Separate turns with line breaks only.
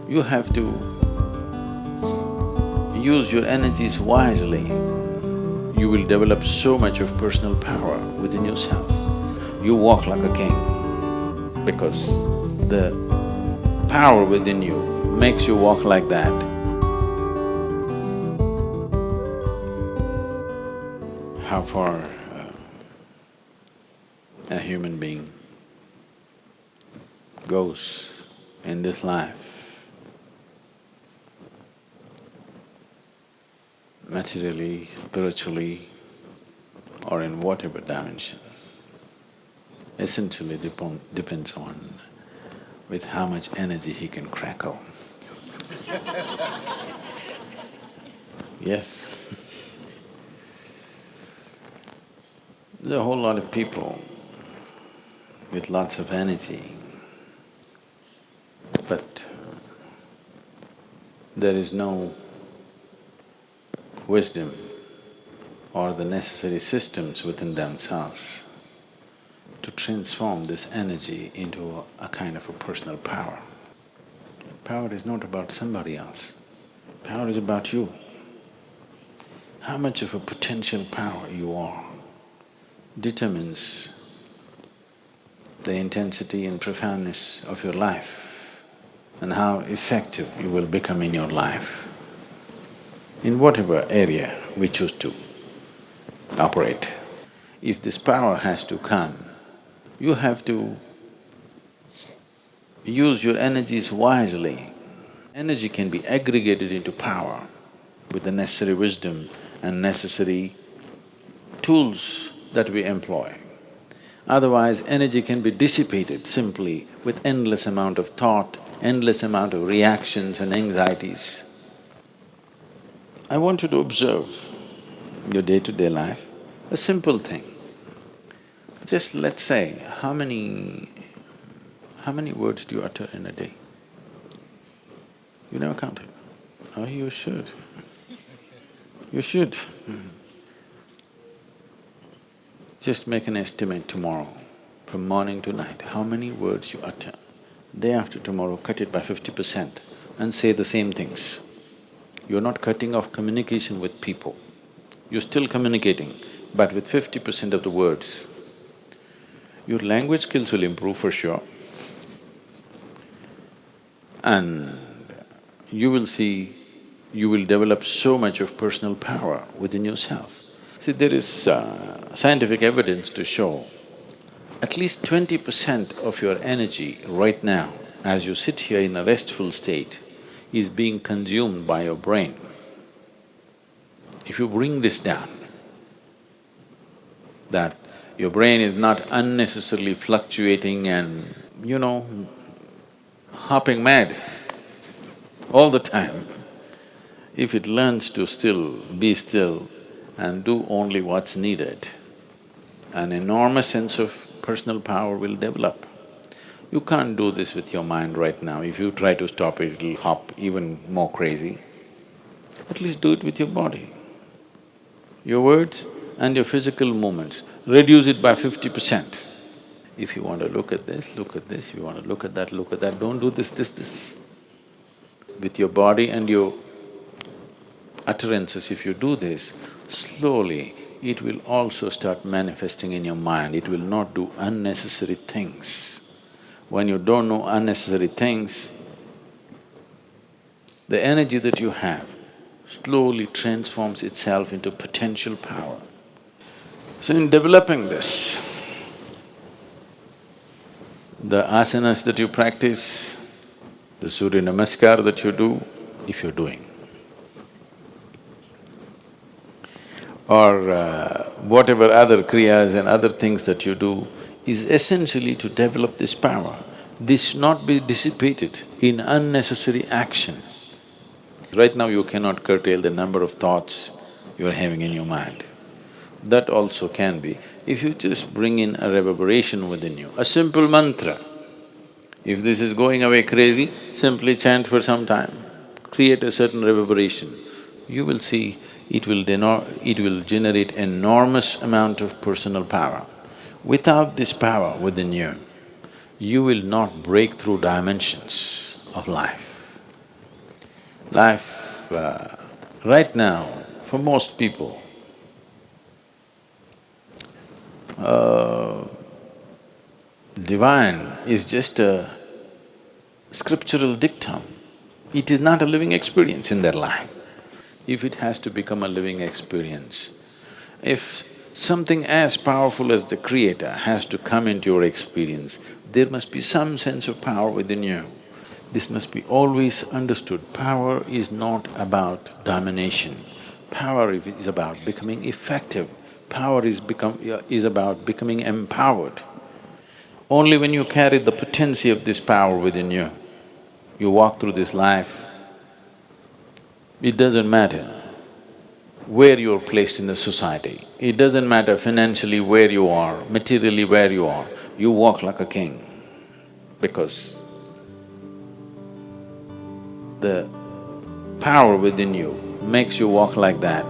You have to use your energies wisely. You will develop so much of personal power within yourself. You walk like a king because the power within you makes you walk like that. How far a human being goes in this life, materially, spiritually, or in whatever dimension, essentially depends on with how much energy he can crackle. Yes. There's a whole lot of people with lots of energy, but there is no wisdom or the necessary systems within themselves to transform this energy into a kind of a personal power. Power is not about somebody else, power is about you. How much of a potential power you are determines the intensity and profoundness of your life and how effective you will become in your life, in whatever area we choose to operate. If this power has to come, you have to use your energies wisely. Energy can be aggregated into power with the necessary wisdom and necessary tools that we employ. Otherwise, energy can be dissipated simply with endless amount of thought, endless amount of reactions and anxieties. I want you to observe your day-to-day life, a simple thing. Just let's say, how many words do you utter in a day? You never counted? Oh, you should. You should. Just make an estimate tomorrow, from morning to night, how many words you utter. Day after tomorrow, cut it by 50% and say the same things. You're not cutting off communication with people. You're still communicating, but with 50% of the words. Your language skills will improve for sure. And you will see, you will develop so much of personal power within yourself. See, there is scientific evidence to show at least 20% of your energy right now, as you sit here in a restful state, is being consumed by your brain. If you bring this down, that your brain is not unnecessarily fluctuating and, hopping mad all the time, if it learns to be still and do only what's needed, an enormous sense of personal power will develop. You can't do this with your mind right now. If you try to stop it, it'll hop even more crazy. At least do it with your body. Your words and your physical movements, reduce it by 50%. If you want to look at this, look at this. If you want to look at that, don't do this. With your body and your utterances, if you do this, slowly it will also start manifesting in your mind. It will not do unnecessary things. When you don't know unnecessary things, the energy that you have slowly transforms itself into potential power. So in developing this, the asanas that you practice, the Surya Namaskar that you do, if you're doing, or whatever other kriyas and other things that you do, is essentially to develop this power. This should not be dissipated in unnecessary action. Right now you cannot curtail the number of thoughts you're having in your mind. That also can be, if you just bring in a reverberation within you, a simple mantra. If this is going away crazy, simply chant for some time, create a certain reverberation. You will see it will generate enormous amount of personal power. Without this power within you, you will not break through dimensions of life. Life, right now, for most people, divine is just a scriptural dictum. It is not a living experience in their life. If it has to become a living experience, if something as powerful as the Creator has to come into your experience, there must be some sense of power within you. This must be always understood. Power is not about domination. Power is about becoming effective. Power is about becoming empowered. Only when you carry the potency of this power within you, you walk through this life, it doesn't matter where you're placed in the society. It doesn't matter financially where you are, materially where you walk like a king because the power within you makes you walk like that.